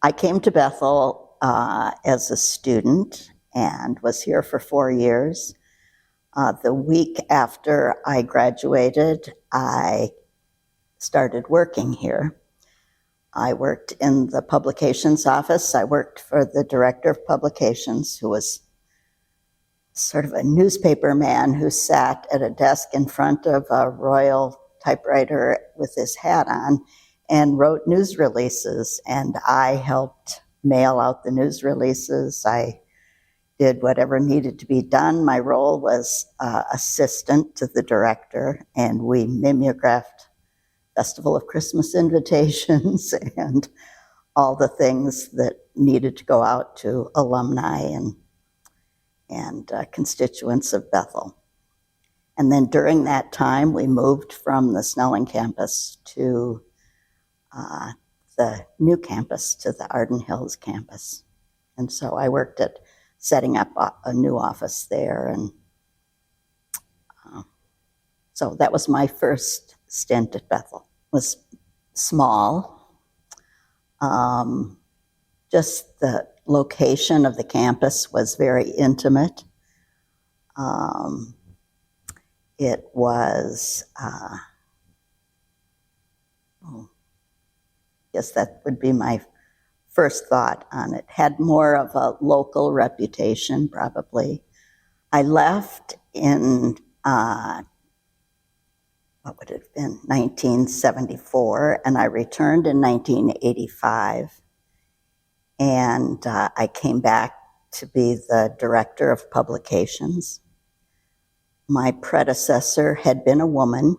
I came to Bethel as a student and was here for 4 years. The week after I graduated, I started working here. I worked in the publications office. I worked for the director of publications, who was sort of a newspaper man who sat at a desk in front of a royal typewriter with his hat on and wrote news releases. And I helped mail out the news releases. I did whatever needed to be done. My role was assistant to the director, and we mimeographed Festival of Christmas invitations and all the things that needed to go out to alumni and constituents of Bethel. And then during that time, we moved from the Snelling campus to the new campus, to the Arden Hills campus. And so I worked at setting up a new office there. And so that was my first stint at Bethel. It was small. Just the location of the campus was very intimate. It was, I guess that would be my first thought on it. Had more of a local reputation, probably. I left in, what would it have been, 1974, and I returned in 1985. And I came back to be the director of publications. My predecessor had been a woman,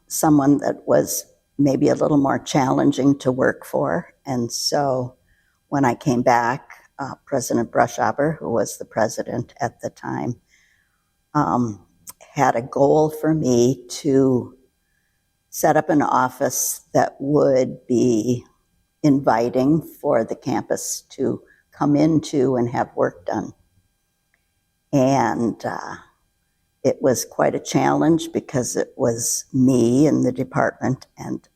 someone that was maybe a little more challenging to work for. And so when I came back, President Brushaber, who was the president at the time, had a goal for me to set up an office that would be inviting for the campus to come into and have work done. And it was quite a challenge because it was me in the department, and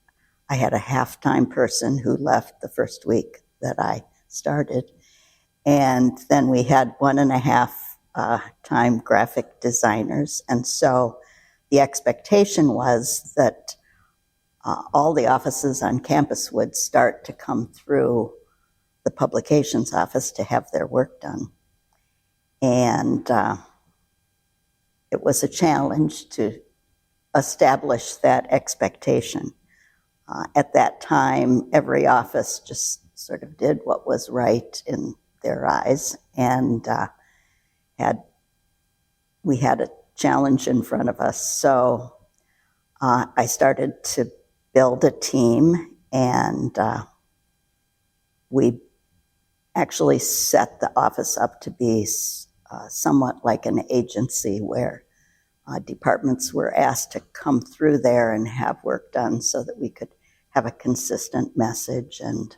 I had a half-time person who left the first week that I started. And then we had 1.5 time graphic designers. And so the expectation was that all the offices on campus would start to come through the publications office to have their work done. And it was a challenge to establish that expectation. At that time, every office just sort of did what was right in their eyes, and we had a challenge in front of us. So I started to build a team, and we actually set the office up to be somewhat like an agency where departments were asked to come through there and have work done so that we could have a consistent message and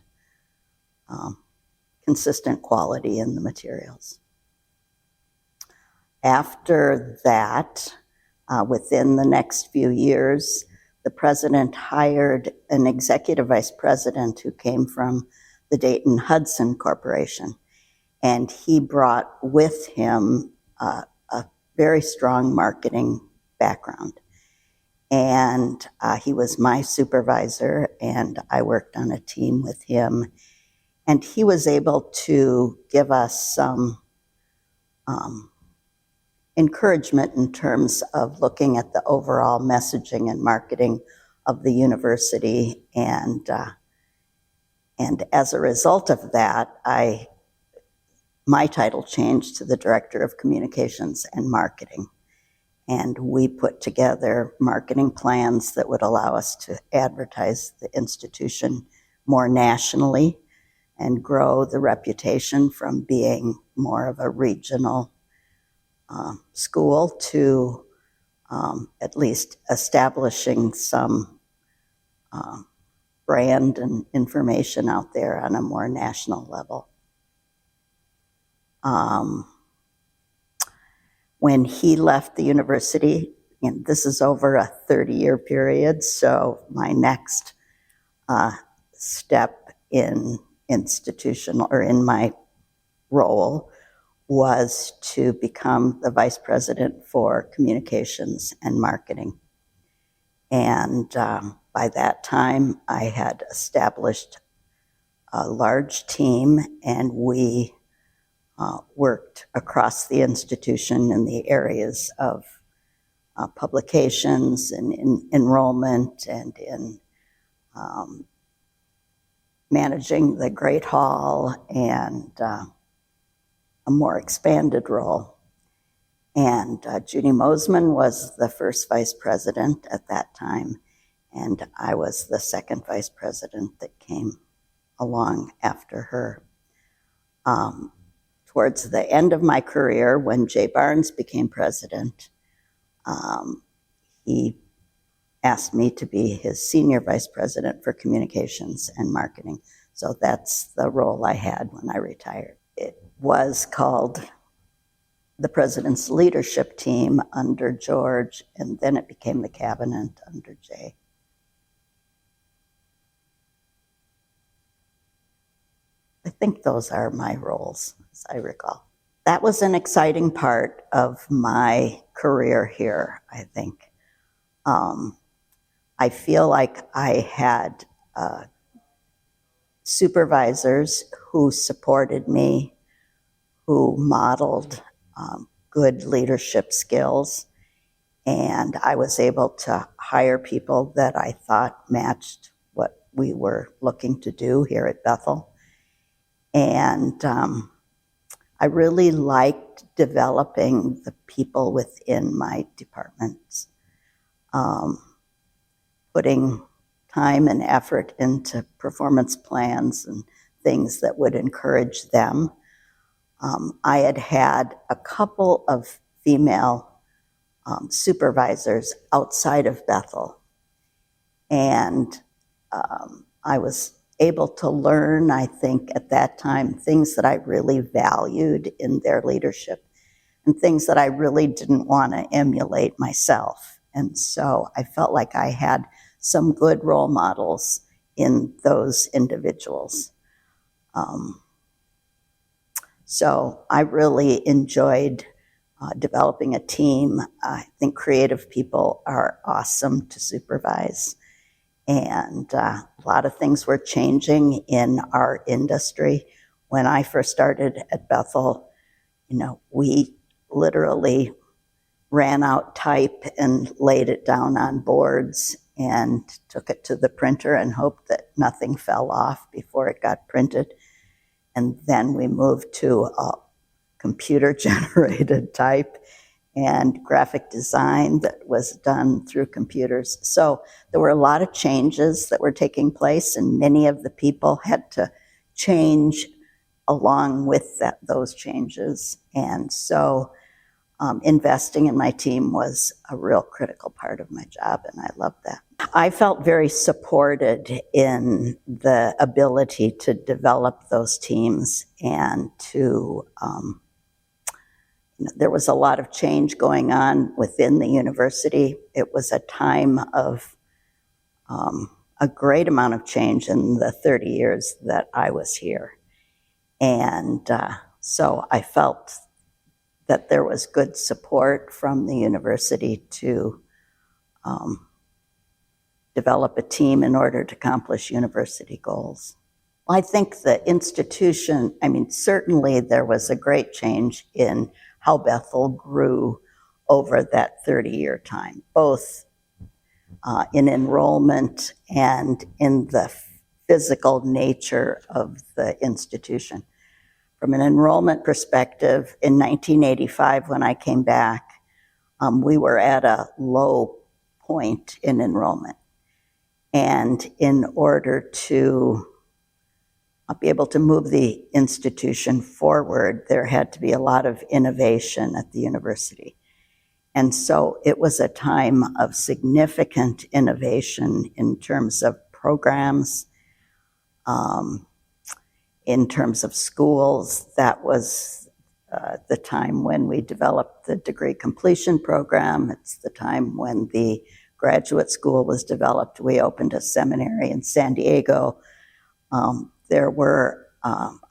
consistent quality in the materials. After that, within the next few years, the president hired an executive vice president who came from the Dayton Hudson Corporation. And he brought with him a very strong marketing background. And he was my supervisor, and I worked on a team with him. And he was able to give us some encouragement in terms of looking at the overall messaging and marketing of the university. And as a result of that, my title changed to the Director of Communications and Marketing. And we put together marketing plans that would allow us to advertise the institution more nationally and grow the reputation from being more of a regional school to at least establishing some brand and information out there on a more national level. When he left the university, and this is over a 30-year period, so my next step in institutional or in my role was to become the vice president for communications and marketing. And by that time, I had established a large team, and we worked across the institution in the areas of publications and in enrollment and in managing the Great Hall and a more expanded role. And Judy Mosman was the first vice president at that time, and I was the second vice president that came along after her. Towards the end of my career, when Jay Barnes became president, he asked me to be his senior vice president for communications and marketing. So that's the role I had when I retired. It was called the president's leadership team under George, and then it became the cabinet under Jay. I think those are my roles, as I recall. That was an exciting part of my career here, I think. I feel like I had supervisors who supported me, who modeled good leadership skills, and I was able to hire people that I thought matched what we were looking to do here at Bethel. And I really liked developing the people within my departments, putting time and effort into performance plans and things that would encourage them. I had had a couple of female supervisors outside of Bethel, and I was able to learn, I think, at that time, things that I really valued in their leadership and things that I really didn't want to emulate myself. And so I felt like I had some good role models in those individuals. So I really enjoyed developing a team. I think creative people are awesome to supervise. And a lot of things were changing in our industry. When I first started at Bethel, we literally ran out type and laid it down on boards and took it to the printer and hoped that nothing fell off before it got printed. And then we moved to a computer-generated type and graphic design that was done through computers. So there were a lot of changes that were taking place, and many of the people had to change along with those changes. And so investing in my team was a real critical part of my job, and I loved that. I felt very supported in the ability to develop those teams and to there was a lot of change going on within the university. It was a time of a great amount of change in the 30 years that I was here. And so I felt that there was good support from the university to develop a team in order to accomplish university goals. I think the institution, certainly there was a great change in how Bethel grew over that 30-year time, both in enrollment and in the physical nature of the institution. From an enrollment perspective, in 1985, when I came back, we were at a low point in enrollment. And in order to be able to move the institution forward, there had to be a lot of innovation at the university. And so it was a time of significant innovation in terms of programs, in terms of schools. That was the time when we developed the degree completion program. It's the time when the graduate school was developed. We opened a seminary in San Diego. There were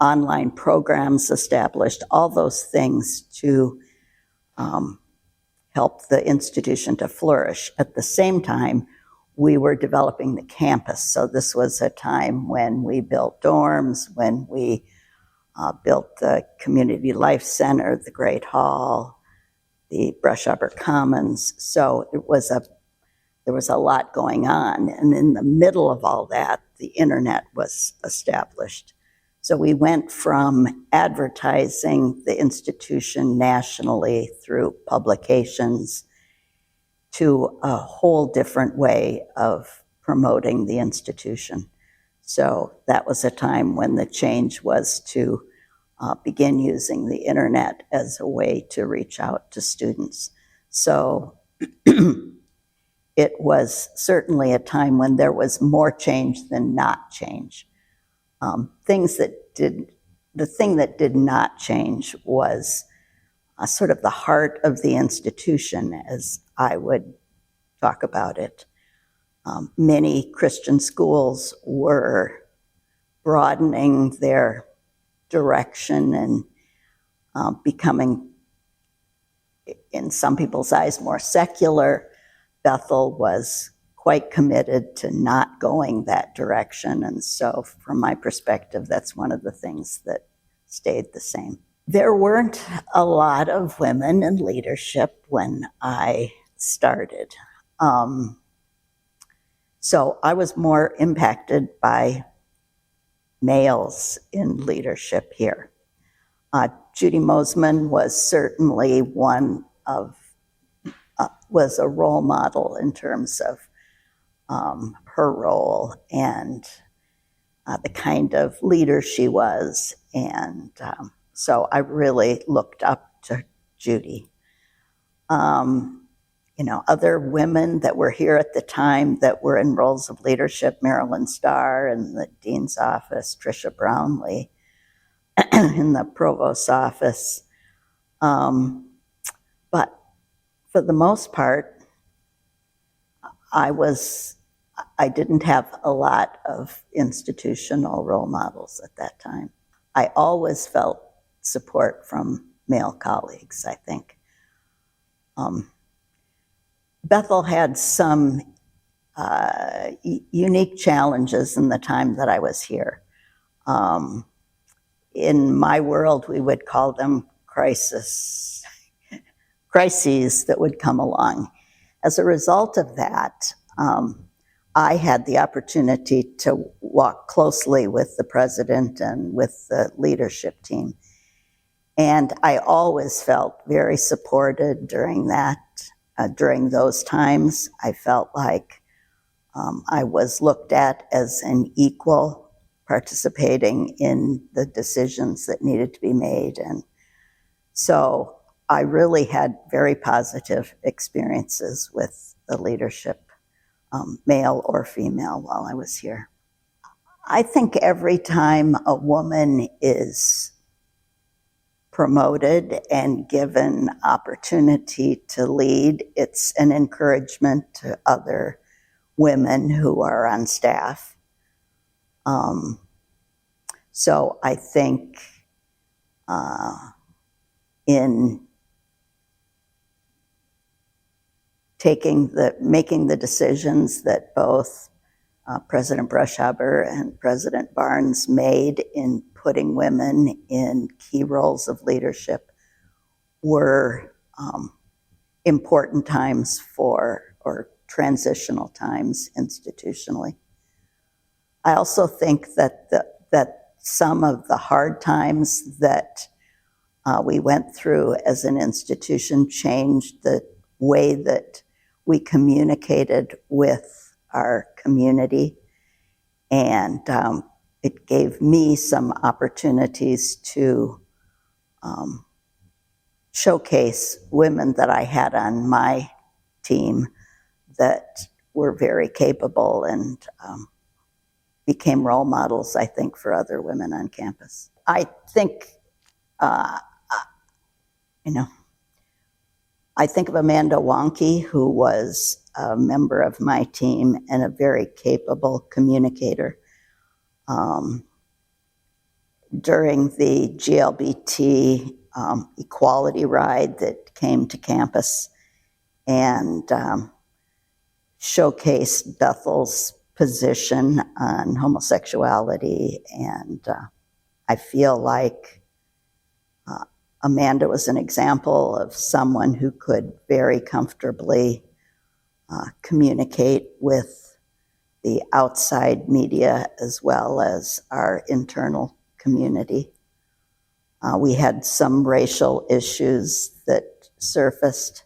online programs established, all those things to help the institution to flourish. At the same time, we were developing the campus. So this was a time when we built dorms, when we built the Community Life Center, the Great Hall, the Brush Arbor Commons. So there was a lot going on. And in the middle of all that, the internet was established. So we went from advertising the institution nationally through publications to a whole different way of promoting the institution. So that was a time when the change was to begin using the internet as a way to reach out to students. So it was certainly a time when there was more change than not change. The thing that did not change was sort of the heart of the institution, as I would talk about it. Many Christian schools were broadening their direction and becoming, in some people's eyes, more secular. Bethel was quite committed to not going that direction, and so from my perspective, that's one of the things that stayed the same. There weren't a lot of women in leadership when I started. So I was more impacted by males in leadership here. Judy Mosman was certainly was a role model in terms of her role and the kind of leader she was. And so I really looked up to Judy. Other women that were here at the time that were in roles of leadership, Marilyn Starr in the dean's office, Tricia Brownlee in the provost's office. But for the most part, I didn't have a lot of institutional role models at that time. I always felt support from male colleagues, I think. Bethel had some unique challenges in the time that I was here. In my world, we would call them crises that would come along. As a result of that, I had the opportunity to walk closely with the president and with the leadership team. And I always felt very supported during those times. I felt like I was looked at as an equal, participating in the decisions that needed to be made. And so I really had very positive experiences with the leadership, male or female, while I was here. I think every time a woman is promoted and given opportunity to lead, it's an encouragement to other women who are on staff. So I think in making the decisions that both President Brushhaber and President Barnes made in putting women in key roles of leadership were important times or transitional times institutionally. I also think that some of the hard times that we went through as an institution changed the way that we communicated with our community, and it gave me some opportunities to showcase women that I had on my team that were very capable and became role models, I think, for other women on campus. I think, I think of Amanda Wonke, who was a member of my team and a very capable communicator. during the GLBT equality ride that came to campus and showcased Bethel's position on homosexuality. And I feel like Amanda was an example of someone who could very comfortably communicate with the outside media as well as our internal community. We had some racial issues that surfaced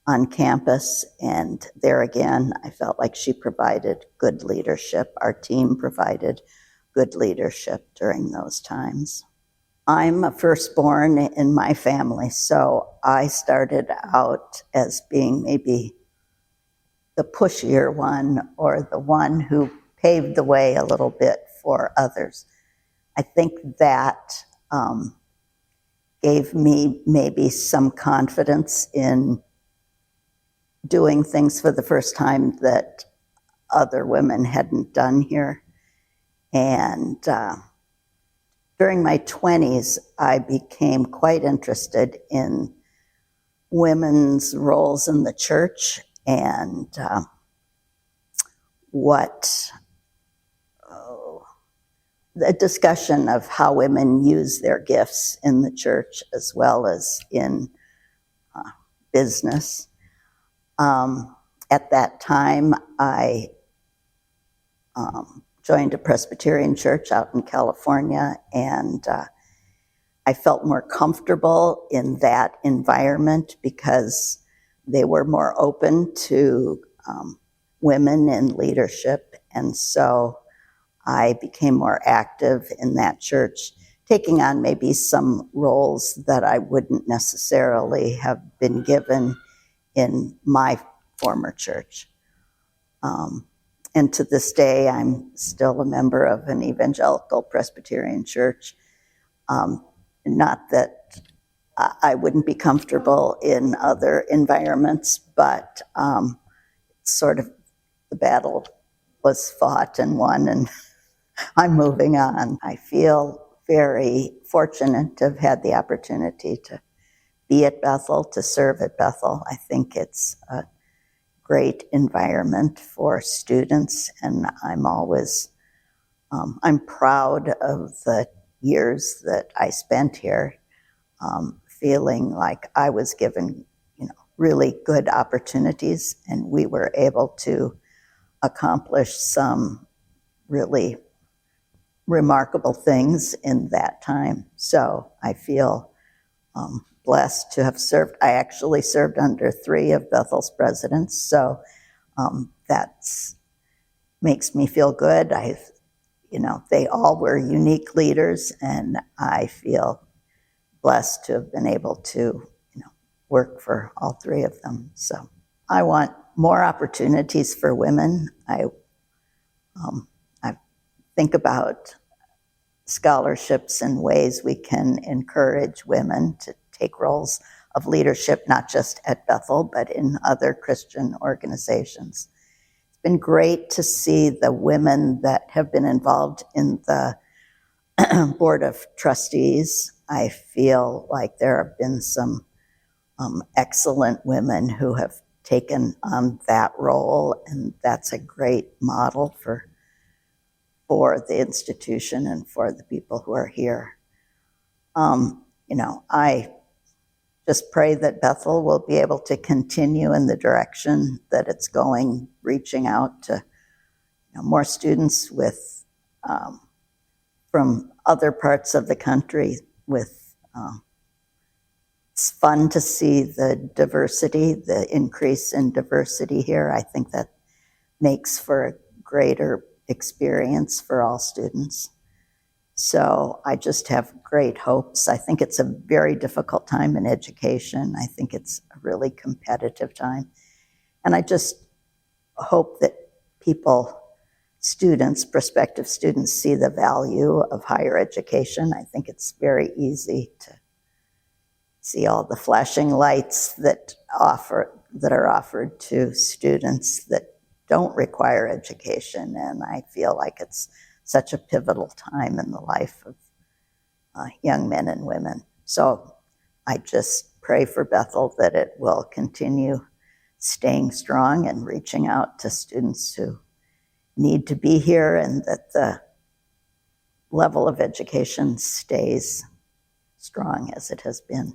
on campus, and there again, I felt like she provided good leadership. Our team provided good leadership during those times. I'm a firstborn in my family, so I started out as being maybe the pushier one or the one who paved the way a little bit for others. I think that gave me maybe some confidence in doing things for the first time that other women hadn't done here. And during my 20s, I became quite interested in women's roles in the church and the discussion of how women use their gifts in the church as well as in business. At that time, I joined a Presbyterian church out in California, and I felt more comfortable in that environment because they were more open to women in leadership. And so I became more active in that church, taking on maybe some roles that I wouldn't necessarily have been given in my former church. And to this day, I'm still a member of an evangelical Presbyterian church. Not that I wouldn't be comfortable in other environments, but sort of the battle was fought and won, and I'm moving on. I feel very fortunate to have had the opportunity to be at Bethel, to serve at Bethel. I think it's a great environment for students, and I'm always, I'm proud of the years that I spent here, feeling like I was given, really good opportunities, and we were able to accomplish some really remarkable things in that time. So I feel blessed to have served. I actually served under 3 of Bethel's presidents, so that makes me feel good. They all were unique leaders, and I feel blessed to have been able to, work for all 3 of them. So I want more opportunities for women. I think about scholarships and ways we can encourage women to take roles of leadership, not just at Bethel, but in other Christian organizations. It's been great to see the women that have been involved in the Board of Trustees. I feel like there have been some excellent women who have taken on that role, and that's a great model for the institution and for the people who are here. I just pray that Bethel will be able to continue in the direction that it's going, reaching out to more students with from other parts of the country. It's fun to see the diversity, the increase in diversity here. I think that makes for a greater experience for all students. So I just have great hopes. I think it's a very difficult time in education. I think it's a really competitive time. And I just hope that prospective students see the value of higher education. I think it's very easy to see all the flashing lights that are offered to students that don't require education, and I feel like it's such a pivotal time in the life of young men and women. So I just pray for Bethel that it will continue staying strong and reaching out to students who need to be here, and that the level of education stays strong as it has been.